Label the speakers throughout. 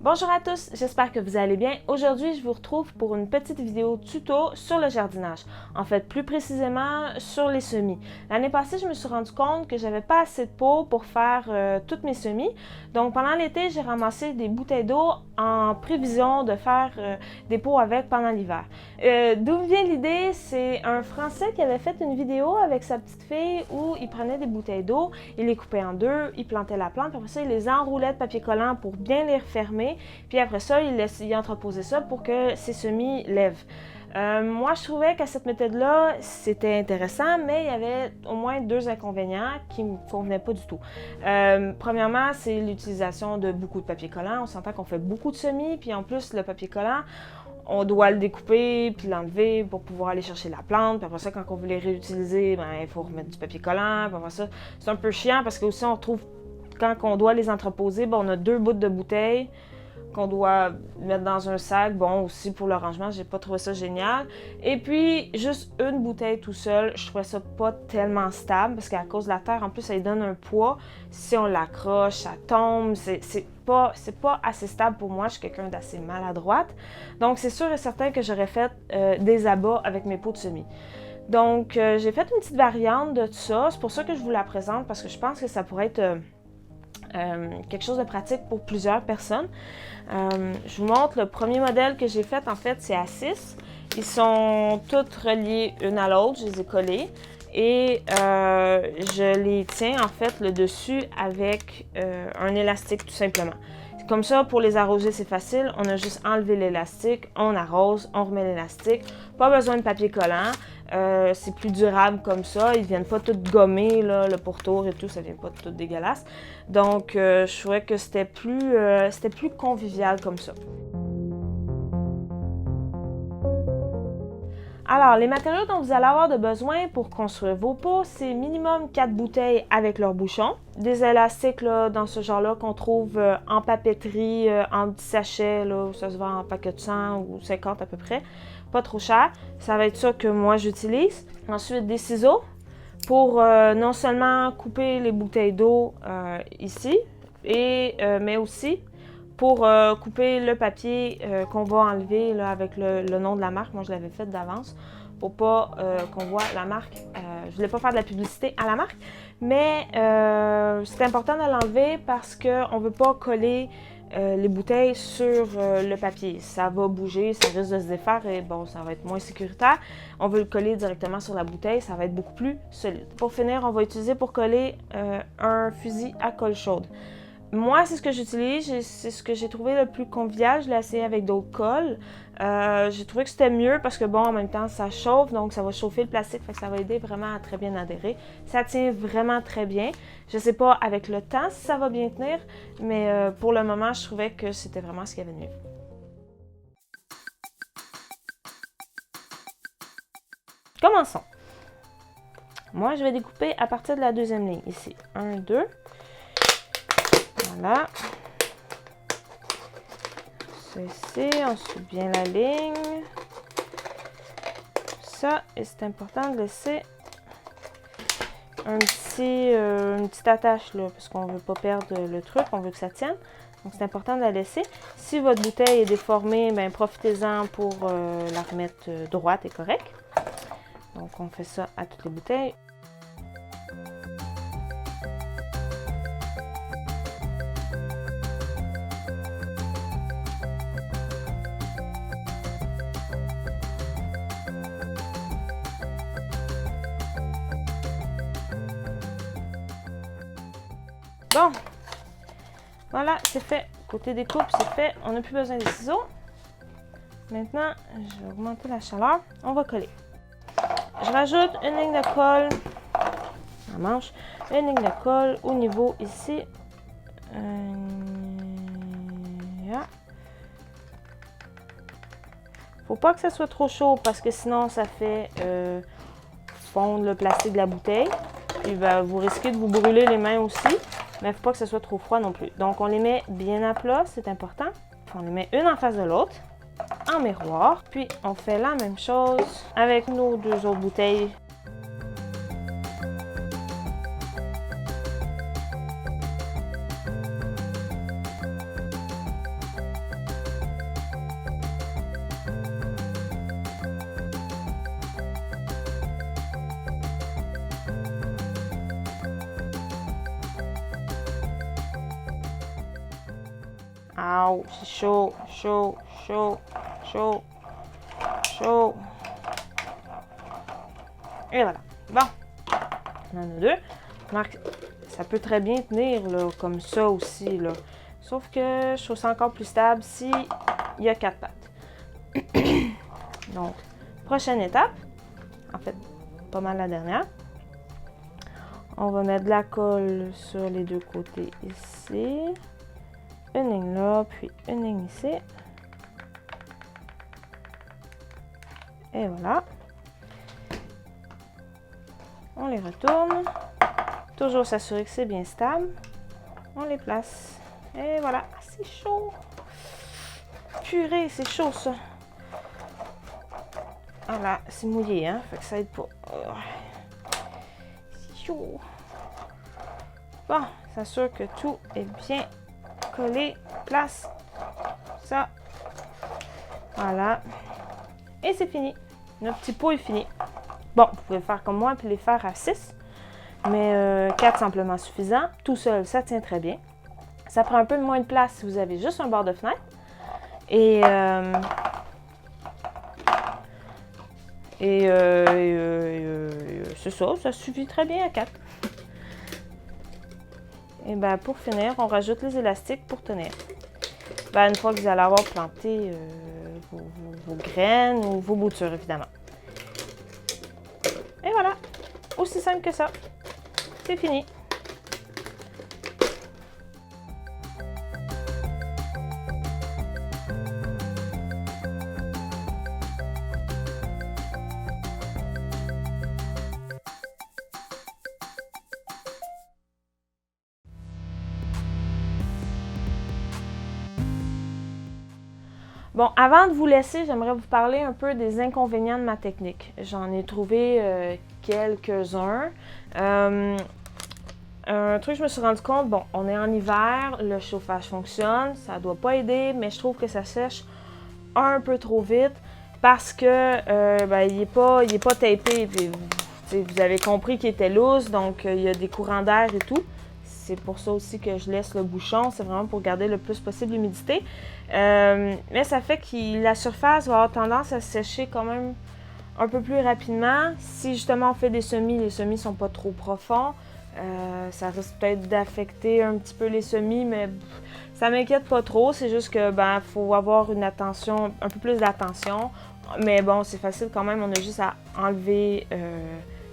Speaker 1: Bonjour à tous, j'espère que vous allez bien. Aujourd'hui, je vous retrouve pour une petite vidéo tuto sur le jardinage. En fait, plus précisément sur les semis. L'année passée, je me suis rendu compte que j'avais pas assez de pot pour faire toutes mes semis. Donc, pendant l'été, j'ai ramassé des bouteilles d'eau en prévision de faire des pots avec pendant l'hiver. D'où vient l'idée? C'est un Français qui avait fait une vidéo avec sa petite fille où il prenait des bouteilles d'eau, il les coupait en deux, il plantait la plante, puis après ça, il les enroulait de papier collant pour bien les refermer. Puis après ça, il entreposait ça pour que ses semis lèvent. Moi, je trouvais qu'à cette méthode-là, c'était intéressant, mais il y avait au moins deux inconvénients qui ne me convenaient pas du tout. Premièrement, c'est l'utilisation de beaucoup de papier collant. On s'entend qu'on fait beaucoup de semis, puis en plus, le papier collant, on doit le découper puis l'enlever pour pouvoir aller chercher la plante. Puis après ça, quand on veut les réutiliser, ben, il faut remettre du papier collant. Puis après ça, c'est un peu chiant parce que aussi on retrouve, quand on doit les entreposer, ben, on a deux bouts de bouteilles qu'on doit mettre dans un sac. Bon, aussi pour le rangement, j'ai pas trouvé ça génial. Et puis, juste une bouteille tout seul, je trouvais ça pas tellement stable parce qu'à cause de la terre, en plus, ça lui donne un poids. Si on l'accroche, ça tombe. C'est pas assez stable pour moi. Je suis quelqu'un d'assez maladroite. Donc, c'est sûr et certain que j'aurais fait des abats avec mes pots de semis. Donc, j'ai fait une petite variante de tout ça. C'est pour ça que je vous la présente parce que je pense que ça pourrait être quelque chose de pratique pour plusieurs personnes. Je vous montre le premier modèle que j'ai fait. En fait, c'est à 6. Ils sont tous reliés une à l'autre. Je les ai collés. Et je les tiens, en fait, le dessus avec un élastique, tout simplement. Comme ça, pour les arroser, c'est facile. On a juste enlevé l'élastique, on arrose, on remet l'élastique. Pas besoin de papier collant. C'est plus durable comme ça. Ils ne viennent pas tout gommer, là, le pourtour et tout. Ça ne vient pas tout dégueulasse. Donc, je trouvais que c'était plus convivial comme ça. Alors, les matériaux dont vous allez avoir de besoin pour construire vos pots, c'est minimum 4 bouteilles avec leur bouchon. Des élastiques là, dans ce genre-là qu'on trouve en papeterie, en petits sachets, là, où ça se vend en paquet de 100 ou 50 à peu près. Pas trop cher. Ça va être ça que moi j'utilise. Ensuite, des ciseaux pour non seulement couper les bouteilles d'eau ici, mais aussi pour couper le papier qu'on va enlever là, avec le nom de la marque. Moi, je l'avais fait d'avance pour pas qu'on voit la marque. Je voulais pas faire de la publicité à la marque, mais c'est important de l'enlever parce qu'on ne veut pas coller les bouteilles sur le papier. Ça va bouger, ça risque de se défaire et bon, ça va être moins sécuritaire. On veut le coller directement sur la bouteille, ça va être beaucoup plus solide. Pour finir, on va utiliser pour coller un fusil à colle chaude. Moi, c'est ce que j'utilise, c'est ce que j'ai trouvé le plus convivial. Je l'ai essayé avec d'autres colles. J'ai trouvé que c'était mieux parce que, bon, en même temps, ça chauffe, donc ça va chauffer le plastique, fait que ça va aider vraiment à très bien adhérer. Ça tient vraiment très bien. Je sais pas avec le temps si ça va bien tenir, mais pour le moment, je trouvais que c'était vraiment ce qu'il y avait de mieux. Commençons. Moi, je vais découper à partir de la deuxième ligne, ici. 1, 2. Voilà. Ceci, on suit bien la ligne. Ça, et c'est important de laisser une petite attache là, parce qu'on ne veut pas perdre le truc, on veut que ça tienne. Donc, c'est important de la laisser. Si votre bouteille est déformée, ben, profitez-en pour la remettre droite et correcte. Donc, on fait ça à toutes les bouteilles. Bon, voilà, c'est fait. Côté découpe, c'est fait. On n'a plus besoin des ciseaux. Maintenant, je vais augmenter la chaleur. On va coller. Je rajoute une ligne de colle, la manche, une ligne de colle au niveau ici. Faut pas que ça soit trop chaud parce que sinon ça fait fondre le plastique de la bouteille. Puis vous risquez de vous brûler les mains aussi. Mais il ne faut pas que ce soit trop froid non plus. Donc, on les met bien à plat, c'est important. On les met une en face de l'autre, en miroir. Puis, on fait la même chose avec nos deux autres bouteilles. Ouh, c'est chaud, chaud, chaud, chaud, chaud. Et voilà. Bon, on en a deux. Remarque, ça peut très bien tenir là, comme ça aussi. Là. Sauf que je trouve ça encore plus stable si il y a 4 pattes. Donc, prochaine étape. En fait, pas mal la dernière. On va mettre de la colle sur les deux côtés ici. Une ligne là, puis une ligne ici. Et voilà. On les retourne. Toujours s'assurer que c'est bien stable. On les place. Et voilà. C'est chaud. Purée, c'est chaud ça. Voilà, c'est mouillé, hein. Fait que ça aide pas. C'est chaud. Bon, s'assure que tout est bien collé. Place. Ça. Voilà. Et c'est fini. Notre petit pot est fini. Bon, vous pouvez faire comme moi et les faire à 6. Mais 4 simplement suffisant. Tout seul, ça tient très bien. Ça prend un peu moins de place si vous avez juste un bord de fenêtre. Et c'est ça suffit très bien à 4. Et bien, pour finir, on rajoute les élastiques pour tenir. Ben, une fois que vous allez avoir planté vos graines ou vos boutures, évidemment. Et voilà, aussi simple que ça. C'est fini. Bon, avant de vous laisser, j'aimerais vous parler un peu des inconvénients de ma technique. J'en ai trouvé quelques-uns. Un truc que je me suis rendu compte, bon, on est en hiver, le chauffage fonctionne, ça doit pas aider, mais je trouve que ça sèche un peu trop vite parce que il est pas tapé. Puis, vous avez compris qu'il était loose, donc il y a des courants d'air et tout. C'est pour ça aussi que je laisse le bouchon, c'est vraiment pour garder le plus possible l'humidité. Mais ça fait que la surface va avoir tendance à sécher quand même un peu plus rapidement. Si justement on fait des semis, les semis sont pas trop profonds, ça risque peut-être d'affecter un petit peu les semis, mais ça m'inquiète pas trop. C'est juste que faut avoir une attention, un peu plus d'attention. Mais bon, c'est facile quand même, on a juste à enlever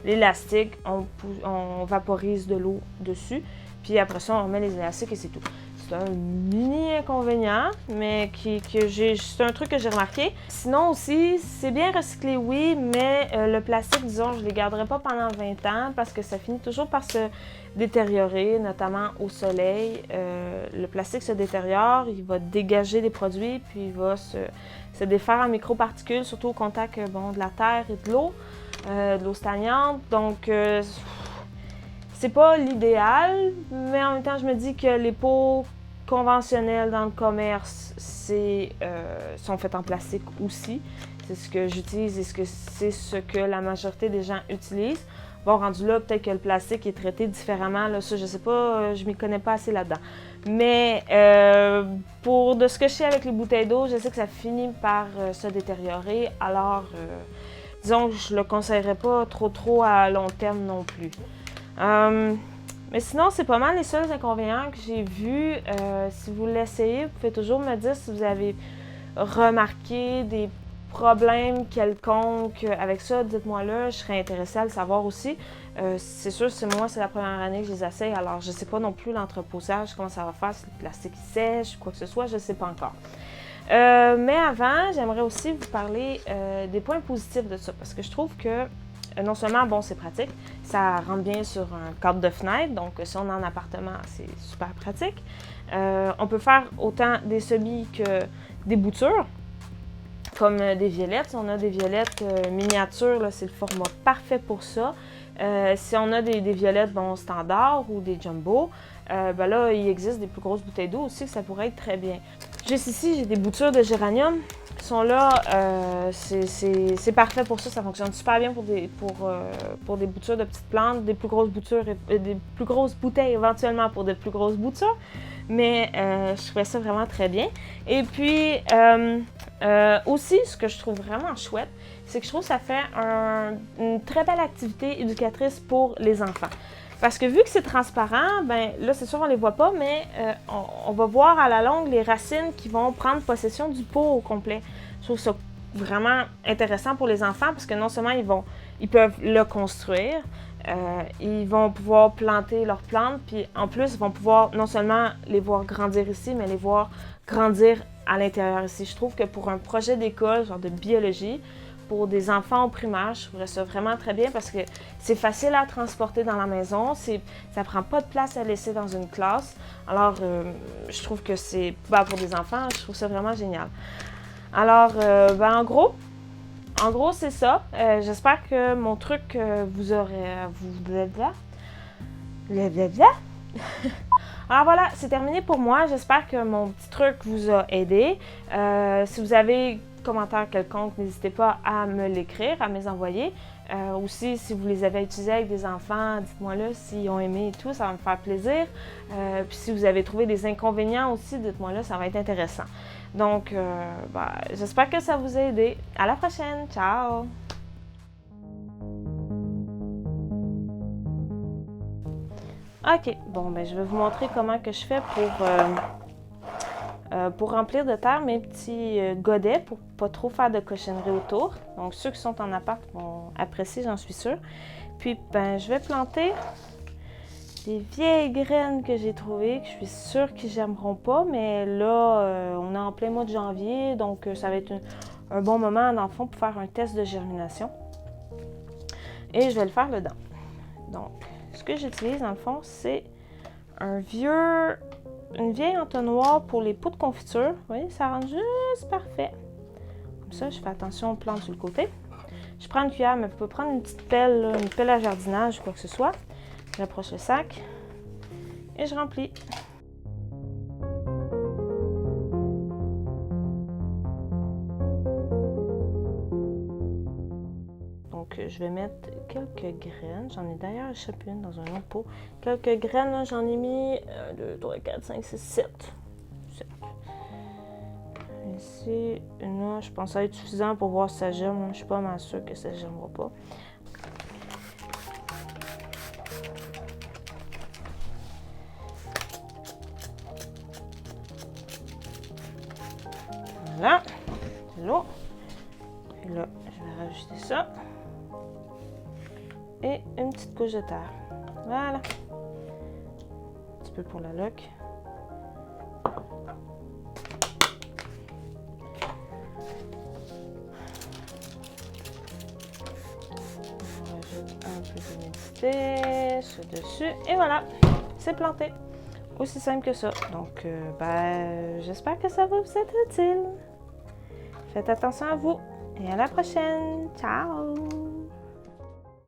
Speaker 1: l'élastique, on vaporise de l'eau dessus. Puis après ça, on remet les élastiques et c'est tout. C'est un mini inconvénient, mais c'est un truc que j'ai remarqué. Sinon aussi, c'est bien recyclé, oui, mais le plastique, disons, je ne les garderai pas pendant 20 ans parce que ça finit toujours par se détériorer, notamment au soleil. Le plastique se détériore, il va dégager des produits, puis il va se défaire en microparticules, surtout au contact de la terre et de l'eau stagnante. Donc, c'est pas l'idéal, mais en même temps, je me dis que les pots conventionnels dans le commerce sont faits en plastique aussi. C'est ce que j'utilise et c'est ce que la majorité des gens utilisent. Bon, rendu là, peut-être que le plastique est traité différemment. Là, ça, je sais pas, je m'y connais pas assez là-dedans. Mais de ce que je sais avec les bouteilles d'eau, je sais que ça finit par se détériorer. Alors, disons que je le conseillerais pas trop à long terme non plus. Mais sinon, c'est pas mal les seuls inconvénients que j'ai vus. Si vous l'essayez, vous pouvez toujours me dire si vous avez remarqué des problèmes quelconques avec ça. Dites-moi là, je serais intéressée à le savoir aussi. C'est sûr, c'est la première année que je les essaye, alors je sais pas non plus l'entreposage, comment ça va faire, si le plastique sèche, quoi que ce soit, je sais pas encore. Mais avant, j'aimerais aussi vous parler des points positifs de ça, parce que je trouve que non seulement, bon, c'est pratique, ça rentre bien sur un cadre de fenêtre, donc si on est en appartement, c'est super pratique. On peut faire autant des semis que des boutures, comme des violettes. Si on a des violettes miniatures, c'est le format parfait pour ça. Si on a des violettes standards ou des jumbo, là, il existe des plus grosses bouteilles d'eau aussi, que ça pourrait être très bien. Juste ici, j'ai des boutures de géranium qui sont là. C'est parfait pour ça. Ça fonctionne super bien pour des boutures de petites plantes, des plus grosses boutures, des plus grosses bouteilles éventuellement pour des plus grosses boutures. mais je trouvais ça vraiment très bien. Et puis, aussi, ce que je trouve vraiment chouette, c'est que je trouve que ça fait une très belle activité éducatrice pour les enfants. Parce que vu que c'est transparent, ben là, c'est sûr, on ne les voit pas, mais on va voir à la longue les racines qui vont prendre possession du pot au complet. Je trouve ça vraiment intéressant pour les enfants parce que non seulement ils peuvent le construire, ils vont pouvoir planter leurs plantes, puis en plus, ils vont pouvoir non seulement les voir grandir ici, mais les voir grandir à l'intérieur ici. Je trouve que pour un projet d'école, genre de biologie, pour des enfants au primaire, je trouverais ça vraiment très bien parce que c'est facile à transporter dans la maison, ça prend pas de place à laisser dans une classe. Alors, je trouve que c'est, pour des enfants, je trouve ça vraiment génial. Alors, en gros, c'est ça. J'espère que mon truc vous aurez... Alors voilà, c'est terminé pour moi. J'espère que mon petit truc vous a aidé. Si vous avez commentaires quelconques, n'hésitez pas à me l'écrire, à me les envoyer. Aussi, si vous les avez utilisés avec des enfants, dites-moi-le s'ils ont aimé et tout, ça va me faire plaisir. Puis si vous avez trouvé des inconvénients aussi, dites-moi-le, ça va être intéressant. Donc, j'espère que ça vous a aidé. À la prochaine! Ciao! OK, bon, je vais vous montrer comment que je fais pour remplir de terre mes petits godets pour pas trop faire de cochonneries autour. Donc, ceux qui sont en appart vont apprécier, j'en suis sûre. Puis, je vais planter des vieilles graines que j'ai trouvées, que je suis sûre qu'ils germeront pas, mais là, on est en plein mois de janvier, donc ça va être un bon moment, dans le fond, pour faire un test de germination. Et je vais le faire dedans. Donc, ce que j'utilise, dans le fond, c'est une vieille entonnoir pour les pots de confiture. Vous voyez, ça rend juste parfait. Comme ça, je fais attention aux plantes sur le côté. Je prends une cuillère, mais vous pouvez prendre une petite pelle, là, une pelle à jardinage ou quoi que ce soit. J'approche le sac et je remplis. Donc, je vais mettre quelques graines. J'en ai d'ailleurs échappé une dans un autre pot. Quelques graines, j'en ai mis 1, 2, 3, 4, 5, 6, 7. Ici, là, je pense que ça va être suffisant pour voir si ça germe. Je suis pas mal sûre que ça ne germera pas. Voilà, c'est l'eau. Puis là, je vais rajouter ça. Et une petite couche de terre. Voilà. Un petit peu pour la loque. On rajoute un peu d'humidité, ça dessus. Et voilà, c'est planté. Aussi simple que ça. Donc, j'espère que ça va vous être utile. Faites attention à vous et à la prochaine. Ciao!